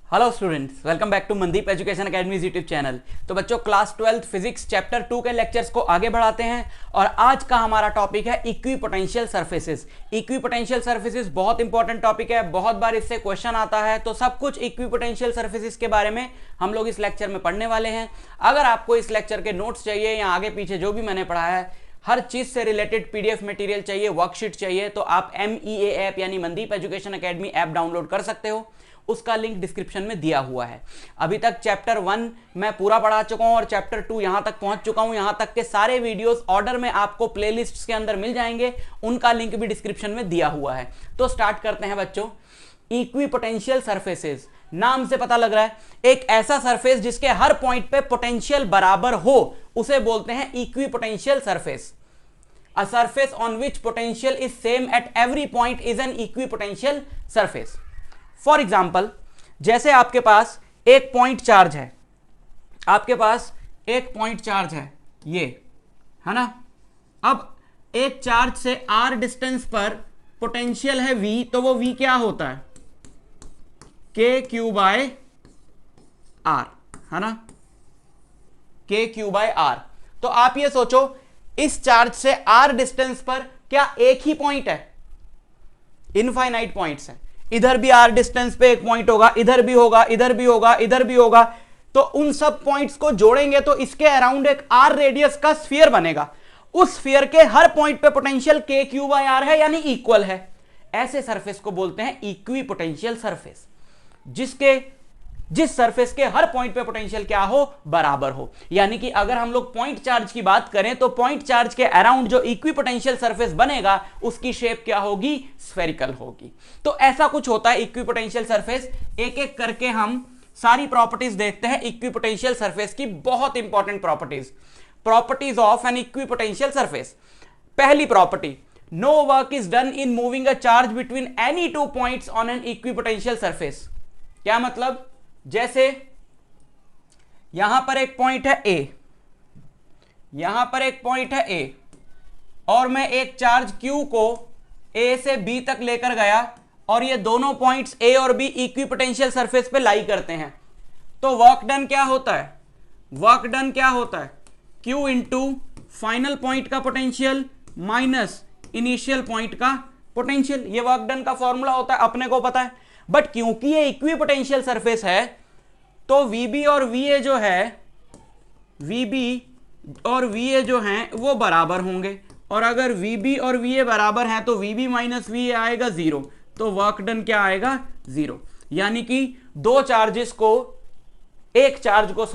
Hello students, welcome back to Mandeep education academy YouTube channel. तो बच्चों, class 12 physics chapter 2 के lectures को आगे बढ़ाते हैं और आज का हमारा टॉपिक है इक्विपोटेंशियल सरफेसेस। इक्विपोटेंशियल सरफेसेस बहुत इंपॉर्टेंट टॉपिक है, बहुत बार इससे क्वेश्चन आता है। तो सब कुछ इक्विपोटेंशियल सरफेसेस के बारे में हम लोग इस लेक्चर में पढ़ने वाले हैं। अगर आपको इस लेक्चर के नोट्स चाहिए या आगे पीछे जो भी मैंने पढ़ा है हर चीज से रिलेटेड पीडीएफ मटेरियल चाहिए, वर्कशीट चाहिए, तो आप MEA ऐप यानी Mandeep education academy app download कर सकते हो। उसका लिंक डिस्क्रिप्शन में दिया हुआ है। अभी तक चैप्टर 1 मैं पूरा पढ़ा चुका हूं और चैप्टर 2 यहां तक पहुंच चुका हूं। यहां तक के सारे वीडियोस ऑर्डर में आपको प्लेलिस्ट्स के अंदर मिल जाएंगे, उनका लिंक भी डिस्क्रिप्शन में दिया हुआ है। तो स्टार्ट करते हैं बच्चों। इक्विपोटेंशियल सरफेसेस, नाम से पता लग रहा है एक ऐसा सरफेस जिसके हर पॉइंट पे पोटेंशियल बराबर हो, उसे बोलते हैं equipotential surface. A surface on which potential is same at every point is an equipotensial surface. For example, जैसे आपके पास एक पॉइंट चार्ज है, आपके पास एक पॉइंट चार्ज है, ये है ना। अब एक चार्ज से r डिस्टेंस पर पोटेंशियल है v, तो वो v क्या होता है? KQ/r, है ना, KQ/r। तो आप ये सोचो, इस चार्ज से r डिस्टेंस पर क्या एक ही पॉइंट है? इनफाइनाइट पॉइंट्स है। इधर भी r डिस्टेंस पे एक पॉइंट होगा, इधर भी होगा, इधर भी होगा, इधर भी होगा। तो उन सब पॉइंट्स को जोड़ेंगे तो इसके अराउंड एक r रेडियस का स्फीयर बनेगा। उस स्फीयर के हर पॉइंट पे पोटेंशियल KQ/r है, यानी इक्वल है। ऐसे सरफेस को बोलते हैं इक्विपोटेंशियल सरफेस, जिस सरफेस के हर पॉइंट पे पोटेंशियल क्या हो? बराबर हो। यानी कि अगर हम लोग पॉइंट चार्ज की बात करें तो पॉइंट चार्ज के अराउंड जो इक्विपोटेंशियल सरफेस बनेगा उसकी शेप क्या होगी? स्फेरिकल होगी। तो ऐसा कुछ होता है इक्विपोटेंशियल सरफेस। एक एक करके हम सारी प्रॉपर्टीज देखते हैं इक्विपोटेंशियल सरफेस की। बहुत important properties of an equipotential surface. पहली property, no work is done in moving a charge between any two points on an equipotential surface. क्या मतलब? जैसे यहां पर एक पॉइंट है A, यहां पर एक पॉइंट है A, और मैं एक चार्ज Q को A से B तक लेकर गया और ये दोनों पॉइंट्स A और B इक्विपोटेंशियल सरफेस पे लाई करते हैं। तो वर्क डन क्या होता है? वर्क डन क्या होता है? Q इंटू फाइनल पॉइंट का पोटेंशियल माइनस इनिशियल पॉइंट का पोटेंशियल। ये वर्क डन का फॉर्मूला होता है, अपने को पता है। बट क्योंकि ये इक्विपोटेंशियल सरफेस है तो VB और VA जो है, VB और VA जो हैं वो बराबर होंगे। और अगर VB और VA बराबर हैं तो VB माइनस VA आएगा 0, तो वर्क डन क्या आएगा? 0। यानी कि एक चार्ज को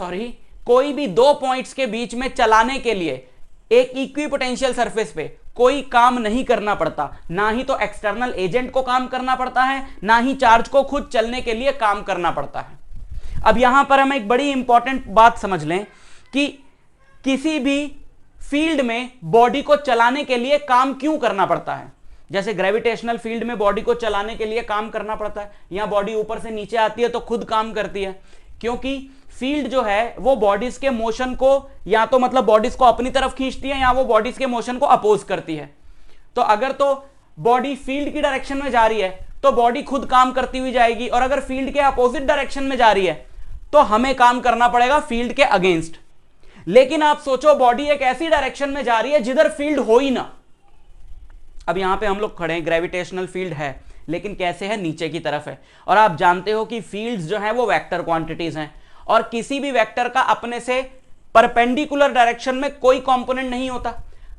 कोई भी दो पॉइंट्स के बीच में चलाने के लिए एक इक्विपोटेंशियल सरफेस पे कोई काम नहीं करना पड़ता। ना ही तो एक्सटर्नल एजेंट को काम करना पड़ता है, ना ही चार्ज को खुद चलने के लिए काम करना पड़ता है। अब यहां पर हम एक बड़ी इंपॉर्टेंट बात समझ लें कि किसी भी फील्ड में बॉडी को चलाने के लिए काम क्यों करना पड़ता है। जैसे ग्रेविटेशनल फील्ड में बॉडी को चलाने के लिए काम करना पड़ता है। यहां बॉडी ऊपर से नीचे आती है तो खुद काम करती है, क्योंकि फील्ड जो है वो बॉडीज के मोशन को या तो मतलब बॉडीज को अपनी तरफ खींचती है या वो बॉडीज के मोशन को अपोज करती है। तो अगर तो बॉडी फील्ड की डायरेक्शन में जा रही है तो बॉडी खुद काम करती हुई जाएगी, और अगर फील्ड के अपोजिट डायरेक्शन में जा रही है तो हमें काम करना पड़ेगा फील्ड के अगेंस्ट। लेकिन आप सोचो, बॉडी एक ऐसी डायरेक्शन में जा रही है जिधर फील्ड हो ही ना। अब यहां पे हम लोग खड़े हैं, ग्रेविटेशनल फील्ड है, लेकिन कैसे है? नीचे की तरफ है। और आप जानते हो कि फील्ड्स जो हैं वो वेक्टर क्वांटिटीज हैं, और किसी भी वेक्टर का अपने से परपेंडिकुलर डायरेक्शन में कोई कंपोनेंट नहीं होता।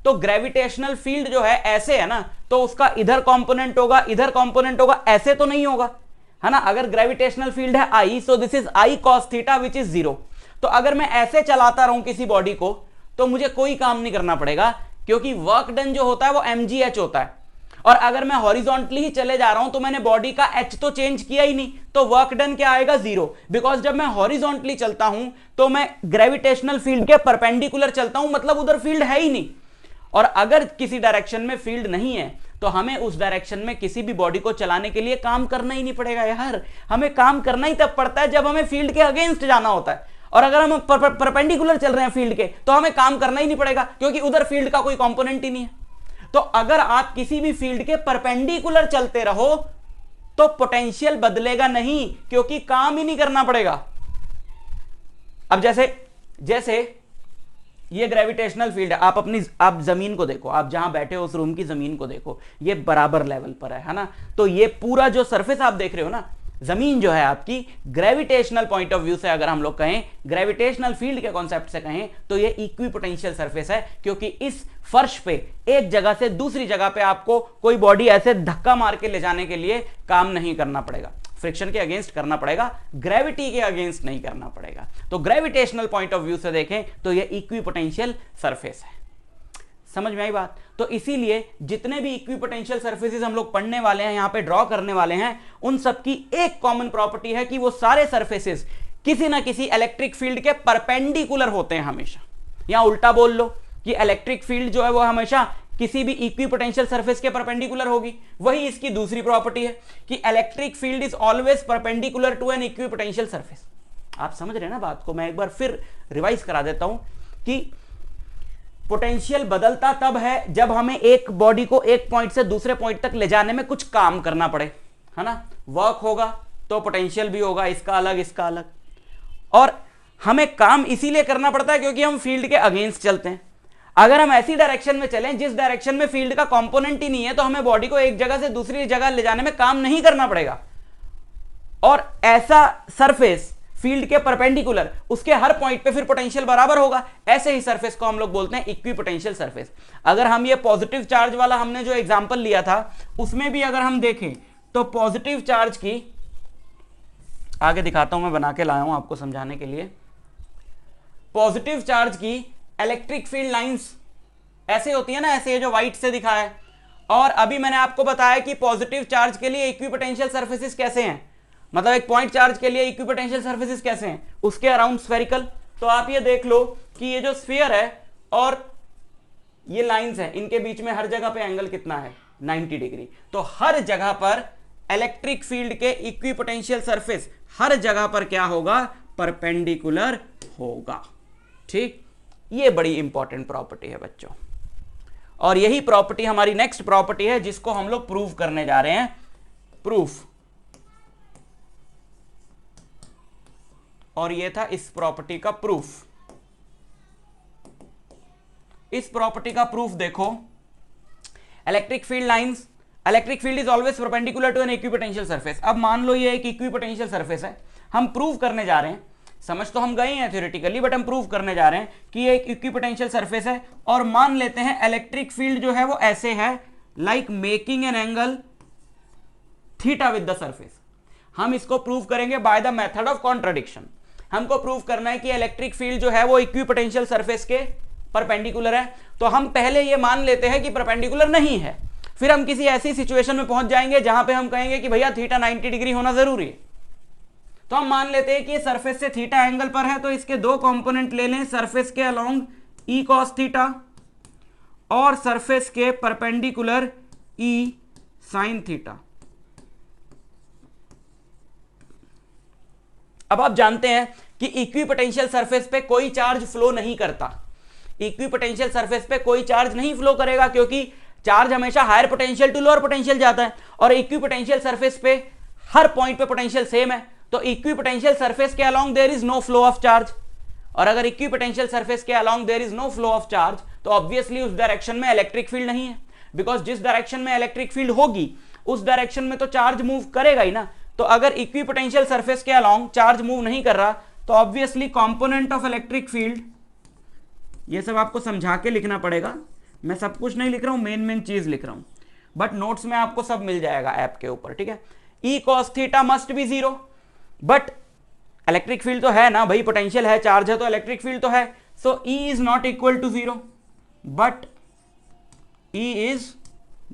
तो ग्रेविटेशनल फील्ड जो है ऐसे है ना, तो उसका इधर कंपोनेंट होगा, इधर कंपोनेंट होगा, ऐसे तो नहीं होगा, है ना। अगर ग्रेविटेशनल फील्ड है I, so this is I cos theta which is 0। तो अगर मैं ऐसे चलाता रहूं किसी बॉडी को तो मुझे कोई काम नहीं करना पड़ेगा, क्योंकि वर्क डन जो होता है वो mgh होता है। और अगर मैं हॉरिजॉन्टली ही चले जा रहा हूं तो मैंने बॉडी का h तो चेंज किया ही नहीं, तो वर्क डन क्या आएगा? 0। बिकॉज जब मैं हॉरिजॉन्टली चलता हूं तो मैं ग्रेविटेशनल फील्ड के परपेंडिकुलर चलता हूं, मतलब उधर फील्ड है ही नहीं। और अगर किसी डायरेक्शन में फील्ड नहीं है तो हमें उस डायरेक्शन में किसी भी बॉडी को चलाने के लिए काम करना ही नहीं पड़ेगा। यार, हमें काम करना ही तब पड़ता है जब हमें फील्ड के अगेंस्ट जाना होता है। और अगर हम परपेंडिकुलर चल रहे हैं फील्ड के तो हमें काम करना ही नहीं पड़ेगा, क्योंकि उधर फील्ड का कोई कंपोनेंट ही नहीं है। तो अगर आप किसी भी फील्ड के परपेंडिकुलर चलते रहो तो पोटेंशियल बदलेगा नहीं, क्योंकि काम ही नहीं करना पड़ेगा। अब जैसे ये ग्रेविटेशनल फील्ड है, आप जमीन को देखो, आप जहां बैठे हो उस रूम की जमीन को देखो, ये बराबर लेवल पर है ना, तो ये पूरा जो सरफेस आप देख रहे हो ना, जमीन जो है आपकी ग्रेविटेशनल पॉइंट ऑफ व्यू से, अगर हम लोग कहें ग्रेविटेशनल फील्ड के कॉन्सेप्ट से कहें, तो ये इक्विपोटेंशियल सरफेस है, क्योंकि इस फर्श पे एक जगह से दूसरी जगह पे आपको कोई बॉडी ऐसे धक्का मार के ले जाने के लिए काम नहीं करना पड़ेगा, फ्रिक्शन के अगेंस्ट करना पड़ेगा, ग्रेविटी के अगेंस्ट नहीं करना पड़ेगा। तो ग्रेविटेशनल पॉइंट ऑफ व्यू से देखें तो ये इक्विपोटेंशियल सरफेस है। समझ में आई बात? तो इसीलिए जितने भी इक्विपोटेंशियल सरफेसेस हम लोग पढ़ने वाले हैं, यहां पे ड्रॉ करने वाले हैं, उन सबकी एक कॉमन प्रॉपर्टी है कि वो सारे सरफेसेस किसी ना किसी इलेक्ट्रिक फील्ड के परपेंडिकुलर होते हैं हमेशा। या उल्टा बोल लो कि इलेक्ट्रिक फील्ड जो है वो हमेशा किसी भी इक्विपोटेंशियल सरफेस के परपेंडिकुलर होगी। वही इसकी दूसरी प्रॉपर्टी है कि electric field is always perpendicular to an equipotential surface. आप समझ रहे हैं ना बात को? मैं एक बार फिर रिवाइज करा देता हूं कि पोटेंशियल बदलता तब है जब हमें एक बॉडी को एक पॉइंट से दूसरे पॉइंट तक ले जाने में कुछ काम करना पड़े, है ना। वर्क होगा तो पोटेंशियल भी होगा, इसका अलग इसका अलग। और हमें काम इसीलिए करना पड़ता है क्योंकि हम फील्ड के अगेंस्ट चलते हैं। अगर हम ऐसी डायरेक्शन में चलें जिस डायरेक्शन में फील्ड का कंपोनेंट ही नहीं है, तो हमें बॉडी को एक जगह से दूसरी जगह ले जाने में काम नहीं करना पड़ेगा। और ऐसा सरफेस फील्ड के परपेंडिकुलर, उसके हर पॉइंट पे फिर पोटेंशियल बराबर होगा। ऐसे ही सरफेस को हम लोग बोलते हैं इक्विपोटेंशियल सरफेस। अगर हम ये पॉजिटिव चार्ज वाला हमने जो एग्जांपल लिया था, उसमें भी अगर हम देखें तो पॉजिटिव चार्ज की, आगे दिखाता हूं, मैं बना के लाया हूं आपको समझाने के लिए। पॉजिटिव चार्ज की इलेक्ट्रिक फील्ड लाइंस ऐसे होती है ना, ऐसे जो व्हाइट से दिखा है। और अभी मैंने आपको बताया कि पॉजिटिव चार्ज के लिए इक्विपोटेंशियल सरफेसेस कैसे हैं, मतलब एक पॉइंट चार्ज के लिए इक्विपोटेंशियल सरफेसेस कैसे हैं, उसके अराउंड स्फेरिकल। तो आप ये देख लो कि ये जो स्फीयर है और ये लाइंस है, इनके बीच में हर जगह पे एंगल कितना है, 90 डिग्री। तो हर जगह पर इलेक्ट्रिक फील्ड के इक्विपोटेंशियल सरफेस हर जगह पर क्या होगा, परपेंडिकुलर होगा। ठीक, ये बड़ी इंपॉर्टेंट प्रॉपर्टी है बच्चों, और यही प्रॉपर्टी हमारी नेक्स्ट प्रॉपर्टी है जिसको हम लोग प्रूव करने जा रहे हैं। प्रूफ, और ये था इस प्रॉपर्टी का प्रूफ। इस प्रॉपर्टी का प्रूफ देखो, electric field lines, electric field is always perpendicular to an equipotential surface. अब मान लो ये एक इक्विपोटेंशियल सरफेस है, हम प्रूव करने जा रहे हैं, समझ तो हम गए हैं थ्योरेटिकली, बट हम प्रूव करने जा रहे हैं कि ये एक इक्विपोटेंशियल सरफेस है। और मान लेते हैं इलेक्ट्रिक फील्ड जो है वो ऐसे है, like making an angle theta with the surface. हम इसको प्रूव करेंगे by the method of contradiction. हमको प्रूव करना है कि इलेक्ट्रिक फील्ड जो है वो इक्विपोटेंशियल सरफेस के परपेंडिकुलर है। तो हम पहले ये मान लेते हैं कि परपेंडिकुलर नहीं है, फिर हम किसी ऐसी सिचुएशन में पहुंच जाएंगे जहां पे हम कहेंगे कि भैया थीटा 90 डिग्री होना जरूरी है। तो हम मान लेते हैं कि सरफेस से थीटा एंगल पर है, तो इसके दो कंपोनेंट ले लें, सरफेस के अलोंग ई कॉस थीटा और सरफेस के परपेंडिकुलर ई साइन थीटा। अब आप जानते हैं कि इक्विपोटेंशियल सरफेस पे कोई चार्ज फ्लो नहीं करता। इक्विपोटेंशियल सरफेस पे कोई चार्ज नहीं फ्लो करेगा, क्योंकि चार्ज हमेशा higher potential to lower potential जाता है, और इक्विपोटेंशियल सरफेस पे हर पॉइंट पे पोटेंशियल सेम है। तो इक्विपोटेंशियल सरफेस के along there is no flow of charge, और अगर इक्विपोटेंशियल सरफेस के along there is no flow of charge, तो ऑब्वियसली उस डायरेक्शन में इलेक्ट्रिक फील्ड नहीं है, बिकॉज जिस डायरेक्शन में इलेक्ट्रिक फील्ड होगी उस डायरेक्शन में तो चार्ज मूव करेगा ही ना। तो अगर इक्विपोटेंशियल सरफेस के अलोंग चार्ज मूव नहीं कर रहा, तो obviously component of electric field, ये सब आपको समझा के लिखना पड़ेगा, मैं सब कुछ नहीं लिख रहा हूं, मेन चीज लिख रहा हूं, बट नोट्स में आपको सब मिल जाएगा ऐप के ऊपर, ठीक है। ई cos theta must be zero, but electric field तो है ना भाई, पोटेंशियल है, चार्ज है, तो इलेक्ट्रिक फील्ड तो है। So E is not equal to zero, but E is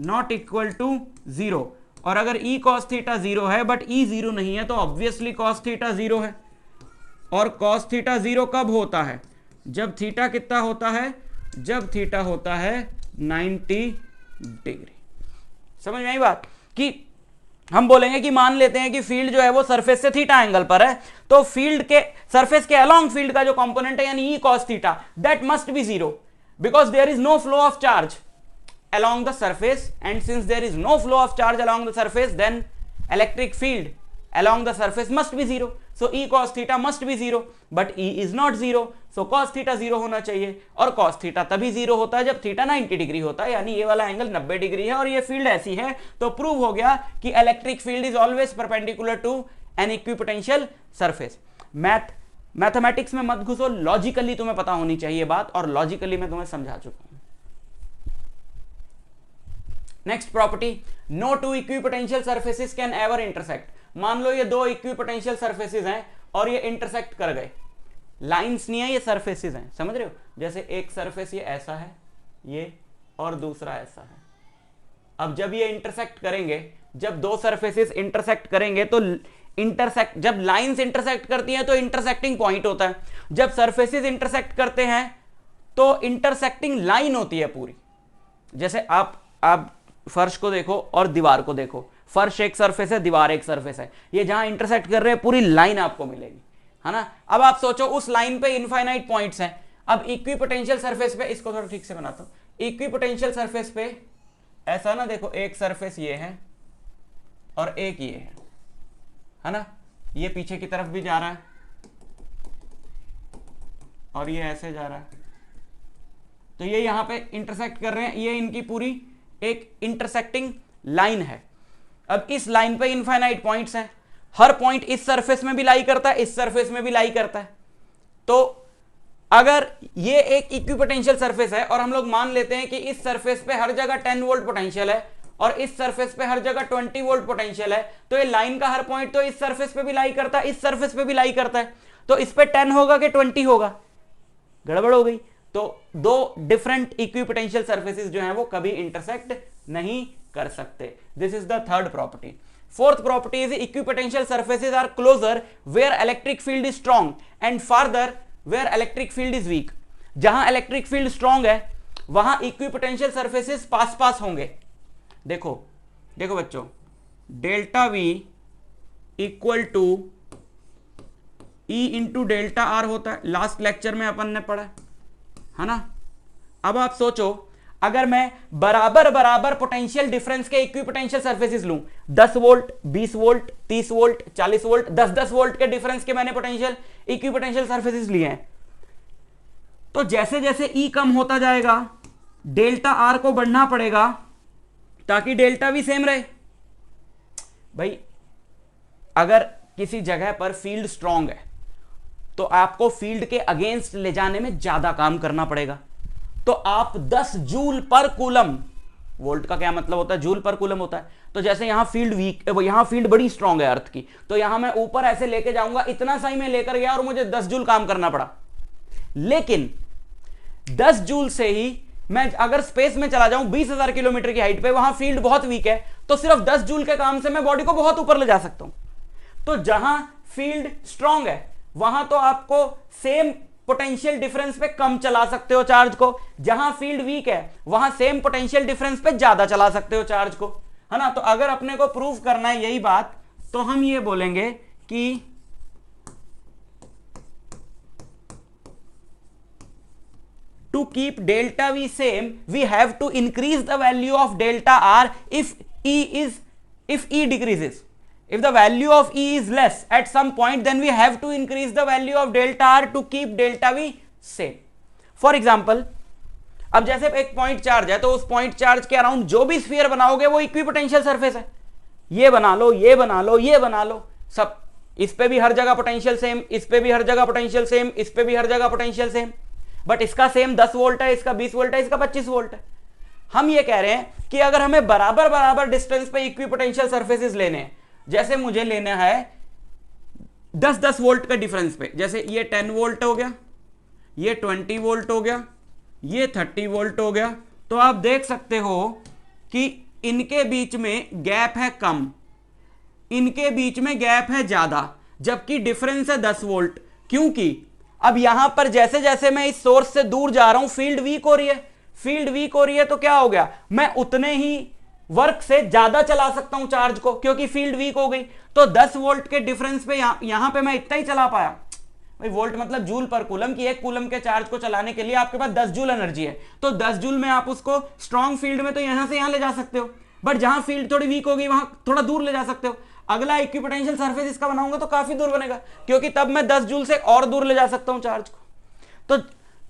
not equal to zero. और अगर ई कॉस थीटा जीरो है बट ई जीरो नहीं है, तो ऑब्वियसली कॉस थीटा जीरो है। और कॉस थीटा जीरो कब होता है, जब थीटा कितना होता है, जब थीटा होता है 90 डिग्री। समझ में आई बात? कि हम बोलेंगे कि मान लेते हैं कि फील्ड जो है वो सरफेस से थीटा एंगल पर है, तो फील्ड के सरफेस के अलोंग फील्ड का जो कंपोनेंट है यानी E cos theta, that must be zero, because there is no flow of charge along the surface, and since there is no flow of charge along the surface, then electric field along the surface must be 0. So E cos theta must be 0, but E is not 0. So cos theta 0 होना चाहिए, और cos theta तभी 0 होता है जब theta 90 degree होता है, यानी ये वाला एंगल 90 डिग्री है और ये फील्ड ऐसी है, तो प्रूव हो गया कि electric field is always perpendicular to an equipotential surface. Mathematics में मत घुसो, लॉजिकली तुम्हें पता होनी चाहिए बात, और लॉजिकली मैं तुम्हें समझा चुका हूं. Next property, no two equipotential surfaces can ever intersect. मान लो ये दो इक्विपोटेंशियल सरफेसेस हैं और ये इंटरसेक्ट कर गए. लाइंस नहीं है, ये सरफेसेस हैं, समझ रहे हो. जैसे एक सरफेस ये ऐसा है, ये, और दूसरा ऐसा है. अब जब ये इंटरसेक्ट करेंगे, जब दो सरफेसेस इंटरसेक्ट करेंगे तो इंटरसेक्ट, जब लाइंस इंटरसेक्ट करती हैं तो इंटरसेक्टिंग पॉइंट होता है. जब सरफेसेस इंटरसेक्ट करते हैं तो इंटरसेक्टिंग लाइन होती है पूरी. जैसे आप फर्श को देखो और दीवार को देखो, फर्श एक सरफेस है, दीवार एक सरफेस है, ये जहां इंटरसेक्ट कर रहे हैं पूरी लाइन आपको मिलेगी, है ना. अब आप सोचो उस लाइन पे इनफाइनाइट पॉइंट्स हैं. अब इक्विपोटेंशियल सरफेस पे, इसको थोड़ा ठीक से बनाता हूं, इक्विपोटेंशियल सरफेस पे ऐसा ना, देखो एक सरफेस ये है और एक ये है ना. ये पीछे की तरफ भी जा रहा है और ये ऐसे जा रहा है, तो ये यहां पे इंटरसेक्ट कर रहे हैं, ये इनकी पूरी एक इंटरसेक्टिंग लाइन है. अब इस लाइन पे इनफाइनाइट पॉइंट्स हैं, हर पॉइंट इस सरफेस में भी लाई करता है, इस सरफेस में भी लाई करता है. तो अगर ये एक इक्विपोटेंशियल सरफेस है और हम लोग मान लेते हैं कि इस सरफेस पे हर जगह 10 वोल्ट पोटेंशियल है और इस सरफेस पे हर जगह 20 वोल्ट पोटेंशियल है, तो ये लाइन का हर पॉइंट तो इस सरफेस पे भी लाई करता है, इस सरफेस पे भी लाई करता है. तो इस पे 10 होगा कि 20 होगा, गड़बड़ हो गई. तो दो डिफरेंट इक्विपोटेंशियल सरफेसेस जो हैं वो कभी इंटरसेक्ट नहीं कर सकते. This is the third property. Fourth property is equipotential surfaces are closer where electric field is strong and farther where electric field is weak. जहां इलेक्ट्रिक फील्ड स्ट्रांग है वहां इक्विपोटेंशियल सरफेसेस पास पास होंगे. देखो देखो बच्चों, delta V equal to E into delta R होता है, last lecture में अपन ने पढ़ा है ना. अब आप सोचो, अगर मैं बराबर बराबर पोटेंशियल डिफरेंस के इक्विपोटेंशियल सरफेसेस लूं, 10 volt, 20 volt, 30 volt, 40 volt, 10-10 volt के डिफरेंस के मैंने पोटेंशियल इक्विपोटेंशियल सरफेसेस लिए हैं, तो जैसे जैसे ई कम होता जाएगा डेल्टा आर को बढ़ना पड़ेगा ताकि डेल्टा भी सेम रहे. भाई अगर किसी जगह पर फील्ड स्ट्रांग है तो आपको फील्ड के अगेंस्ट ले जाने में ज्यादा काम करना पड़ेगा. तो आप 10 जूल पर कूलम, वोल्ट का क्या मतलब होता है, जूल पर कूलम होता है. तो जैसे यहां फील्ड वीक, यहां फील्ड बड़ी स्ट्रांग है अर्थ की, तो यहां मैं ऊपर ऐसे लेके जाऊंगा, इतना सही मैं लेकर गया और मुझे 10 जूल काम करना पड़ा. लेकिन 10 जूल से ही मैं अगर स्पेस में चला जाऊं 20,000 किलोमीटर की हाइट पे, वहां फील्ड बहुत वीक है, तो सिर्फ 10 जूल के काम से मैं बॉडी को बहुत ऊपर ले जा सकता हूं. तो जहां फील्ड स्ट्रांग है वहां तो आपको सेम पोटेंशियल डिफरेंस पे कम चला सकते हो चार्ज को, जहां फील्ड वीक है वहां सेम पोटेंशियल डिफरेंस पे ज्यादा चला सकते हो चार्ज को, है ना. तो अगर अपने को प्रूव करना है यही बात, तो हम ये बोलेंगे कि to keep delta V same, we have to increase the value of delta R if E decreases. If the value of E is less at some point, then we have to increase the value of delta R to keep delta V same. For example, अब जैसे एक point charge है तो उस point charge के around जो भी sphere बनाओगे वो इक्विपोटेंशियल सरफेस है. ये बना लो, ये बना लो, ये बना लो, सब. इस पे भी हर जगह पोटेंशियल सेम, इस पे भी हर जगह पोटेंशियल सेम, इस पे भी हर जगह पोटेंशियल सेम, बट इसका सेम 10 वोल्ट है, इसका 20 वोल्ट है, इसका 25 वोल्ट है. हम ये कह रहे हैं कि अगर हमें बराबर बराबर डिस्टेंस पे इक्विपोटेंशियल सरफेसेस लेने हैं, जैसे मुझे लेना है 10-10 वोल्ट का डिफरेंस पे, जैसे ये 10 वोल्ट हो गया, ये 20 वोल्ट हो गया, ये 30 वोल्ट हो गया, तो आप देख सकते हो कि इनके बीच में गैप है कम, इनके बीच में गैप है ज्यादा, जबकि डिफरेंस है 10 वोल्ट. क्योंकि अब यहां पर जैसे जैसे मैं इस सोर्स से दूर जा रहा हूं फील्ड वीक हो रही है, फील्ड वीक हो रही है, तो क्या हो गया, मैं उतने ही वर्क से ज्यादा चला सकता हूं चार्ज को, क्योंकि फील्ड वीक हो गई. तो 10 वोल्ट के डिफरेंस पे यहां पे मैं इतना ही चला पाया. भाई वोल्ट मतलब जूल पर कूलम, की एक कूलम के चार्ज को चलाने के लिए आपके पास 10 जूल एनर्जी है, तो 10 जूल में आप उसको स्ट्रॉन्ग फील्ड में तो यहां से यहां ले जा सकते हो, बट जहां फील्ड थोड़ी वीक होगी वहां थोड़ा दूर ले जा सकते हो. अगला इक्विपोटेंशियल सरफेस इसका बनाऊंगा तो काफी दूर बनेगा, क्योंकि तब मैं 10 जूल से और दूर ले जा सकता हूं चार्ज को। तो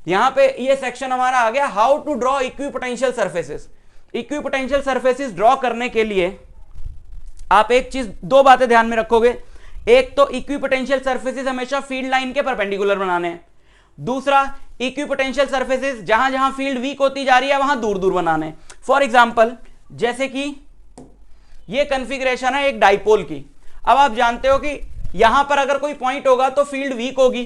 यहां पे ये सेक्शन हमारा आ गया, how to draw equipotential surfaces. Equipotential surfaces draw करने के लिए आप एक चीज, दो बातें ध्यान में रखोगे। एक तो इक्विपोटेंशियल सरफेसेस हमेशा फील्ड लाइन के परपेंडिकुलर बनाने हैं। दूसरा, इक्विपोटेंशियल सरफेसेस जहां जहां फील्ड वीक होती जा रही है वहां दूर दूर बनाने। फॉर एग्जांपल, जैसे कि ये कॉन्फ़िगरेशन है एक डाइपोल की। अब आप जानते हो कि यहां पर अगर कोई पॉइंट होगा तो फील्ड वीक होगी,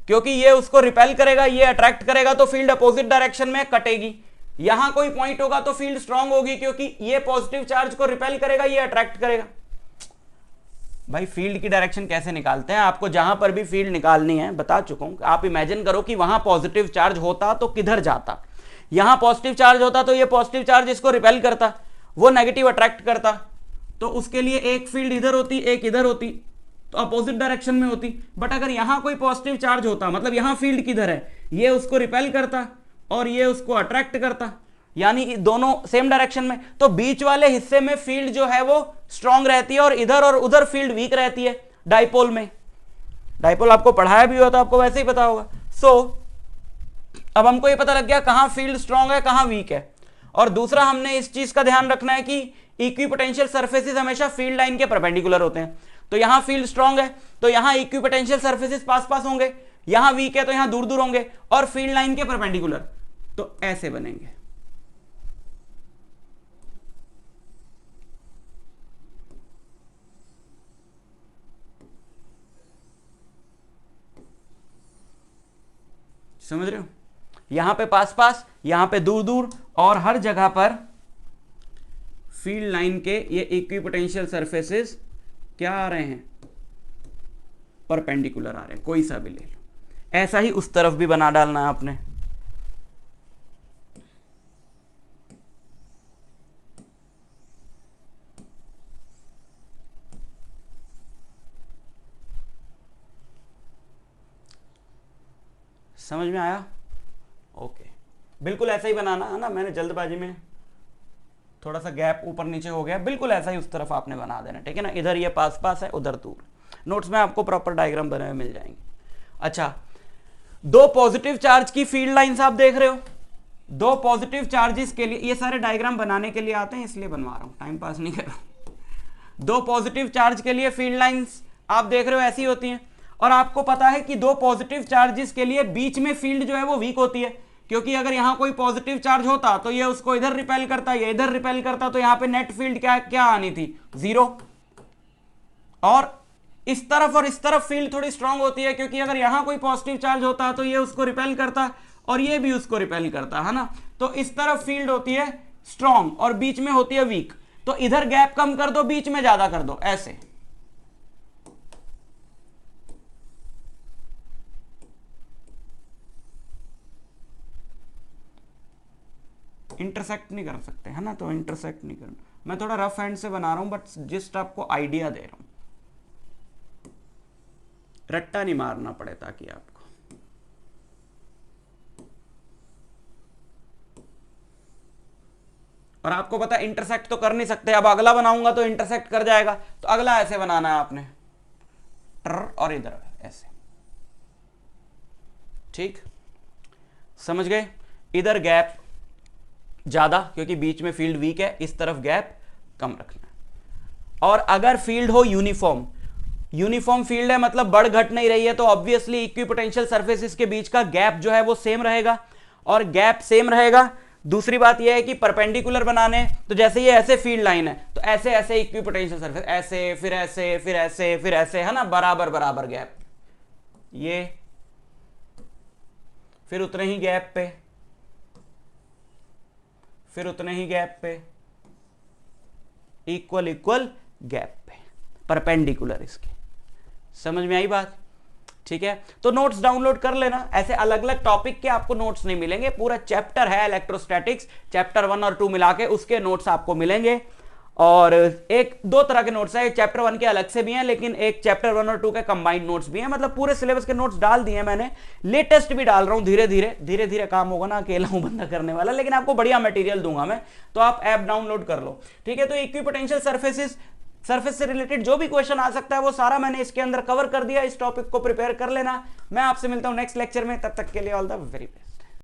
क्योंकि ये उसको रिपेल करेगा, ये अट्रैक्ट करेगा, तो फील्ड अपोजिट डायरेक्शन में कटेगी। यहां कोई पॉइंट होगा तो फील्ड स्ट्रांग होगी, क्योंकि ये पॉजिटिव चार्ज को रिपेल करेगा, ये अट्रैक्ट करेगा। भाई फील्ड की डायरेक्शन कैसे निकालते हैं? आपको जहां पर भी फील्ड निकालनी है बता चुका हूं। आप इमेजिन करो कि वहां पॉजिटिव चार्ज होता तो किधर जाता। यहां पॉजिटिव चार्ज होता तो ये पॉजिटिव चार्ज इसको रिपेल करता, वो नेगेटिव अट्रैक्ट करता, तो उसके लिए एक फील्ड इधर होती, एक इधर होती, तो अपोजिट डायरेक्शन में होती। बट अगर यहां कोई पॉजिटिव चार्ज होता, मतलब यहां फील्ड किधर है, ये उसको रिपेल करता और ये उसको अट्रैक्ट करता, यानी दोनों सेम डायरेक्शन में। तो बीच वाले हिस्से में फील्ड जो है वो स्ट्रांग रहती है और उधर फील्ड वीक रहती है डाइपोल में। डाइपोल आपको पढ़ाया भी हो तो आपको वैसे ही पता होगा। अब हमको ये पता लग गया कहां फील्ड स्ट्रांग है, कहां वीक है। और दूसरा, हमने इस चीज का ध्यान रखना है कि इक्विपोटेंशियल सरफेसेस हमेशा फील्ड लाइन के परपेंडिकुलर होते हैं। तो यहां फील्ड स्ट्रांग है तो यहां इक्विपोटेंशियल सरफेसेस पास पास होंगे, यहां वीक है तो यहां दूर दूर होंगे, और फील्ड लाइन के परपेंडिकुलर तो ऐसे बनेंगे। समझ रहे हो? यहां पे पास पास, यहां पे दूर दूर, और हर जगह पर फील्ड लाइन के ये इक्विपोटेंशियल सरफेसेस क्या आ रहे हैं? परपेंडिकुलर आ रहे हैं। कोई सा भी ले लो, ऐसा ही उस तरफ भी बना डालना है आपने। समझ में आया? ओके, बिल्कुल ऐसा ही बनाना है ना। मैंने जल्दबाजी में थोड़ा सा गैप ऊपर नीचे हो गया, बिल्कुल ऐसा ही उस तरफ आपने बना देना, ठीक है ना। इधर ये पास पास है, उधर दूर। नोट्स में आपको प्रॉपर डायग्राम बने हुए मिल जाएंगे। अच्छा, दो पॉजिटिव चार्ज की फील्ड लाइंस आप देख रहे हो। दो पॉजिटिव चार्जेस के लिए, ये सारे डायग्राम बनाने के लिए आते हैं इसलिए बनवा रहा हूं, टाइम पास नहीं कर रहा हूं। दो पॉजिटिव चार्ज के लिए फील्ड लाइंस आप देख रहे हो ऐसी होती हैं। और आपको पता है कि दो पॉजिटिव चार्जेस के लिए बीच में फील्ड जो है वो वीक होती है, क्योंकि अगर यहां कोई पॉजिटिव चार्ज होता तो ये उसको इधर रिपेल करता, ये इधर रिपेल करता, तो यहां पे नेट फील्ड क्या क्या आनी थी? 0। और इस तरफ और इस तरफ फील्ड थोड़ी स्ट्रांग होती है, क्योंकि अगर यहां कोई पॉजिटिव चार्ज होता तो ये उसको रिपेल करता और ये भी उसको रिपेल करता, है ना। तो इस तरफ फील्ड होती है स्ट्रांग और बीच में होती है वीक। तो इधर गैप कम कर दो, बीच में ज्यादा कर दो, ऐसे। इंटरसेक्ट नहीं कर सकते, है ना, तो इंटरसेक्ट नहीं करना। मैं थोड़ा रफ हैंड से बना रहा हूं, बट जस्ट आपको आइडिया दे रहा हूं, रट्टा नहीं मारना पड़े ताकि आपको। और आपको पता है इंटरसेक्ट तो कर नहीं सकते। अब अगला बनाऊंगा तो इंटरसेक्ट कर जाएगा, तो अगला ऐसे बनाना है आपने, ट्र और इधर ऐसे, ठीक, समझ गए। इधर गैप ज्यादा, क्योंकि बीच में फील्ड वीक है, इस तरफ गैप कम रखना है। और अगर फील्ड हो यूनिफॉर्म फील्ड है, मतलब बढ़ घट नहीं रही है, तो ऑब्वियसली इक्विपोटेंशियल सरफेसेस के बीच का गैप जो है वो सेम रहेगा। और गैप सेम रहेगा, दूसरी बात यह है कि परपेंडिकुलर बनाने, तो जैसे ये ऐसे फील्ड लाइन है तो ऐसे ऐसे इक्विपोटेंशियल सरफेस, ऐसे फिर ऐसे फिर ऐसे फिर ऐसे, है ना, बराबर बराबर गैप, ये फिर उतने ही गैप पे, फिर उतने ही गैप पे, इक्वल इक्वल गैप पे, परपेंडिकुलर इसके। समझ में आई बात? ठीक है, तो नोट्स डाउनलोड कर लेना। ऐसे अलग अलग टॉपिक के आपको नोट्स नहीं मिलेंगे, पूरा चैप्टर है इलेक्ट्रोस्टैटिक्स, चैप्टर 1 और 2 मिला के उसके नोट्स आपको मिलेंगे। और एक दो तरह के नोट्स है, चैप्टर 1 के अलग से भी हैं, लेकिन एक चैप्टर 1 और 2 के कंबाइंड नोट्स भी हैं। मतलब पूरे सिलेबस के नोट्स डाल दिए मैंने, लेटेस्ट भी डाल रहा हूं, धीरे धीरे काम होगा ना, अकेला हूं बंदा करने वाला, लेकिन आपको बढ़िया मटेरियल दूंगा मैं, तो आप ऐप डाउनलोड कर लो, ठीक है। तो इक्विपोटेंशियल सरफेसेस सरफेस से रिलेटेड जो भी क्वेश्चन आ सकता है वो सारा मैंने इसके अंदर कवर कर दिया। इस टॉपिक को प्रिपेयर कर लेना। मैं आपसे मिलता हूं नेक्स्ट लेक्चर में, तब तक के लिए ऑल द वेरी बेस्ट।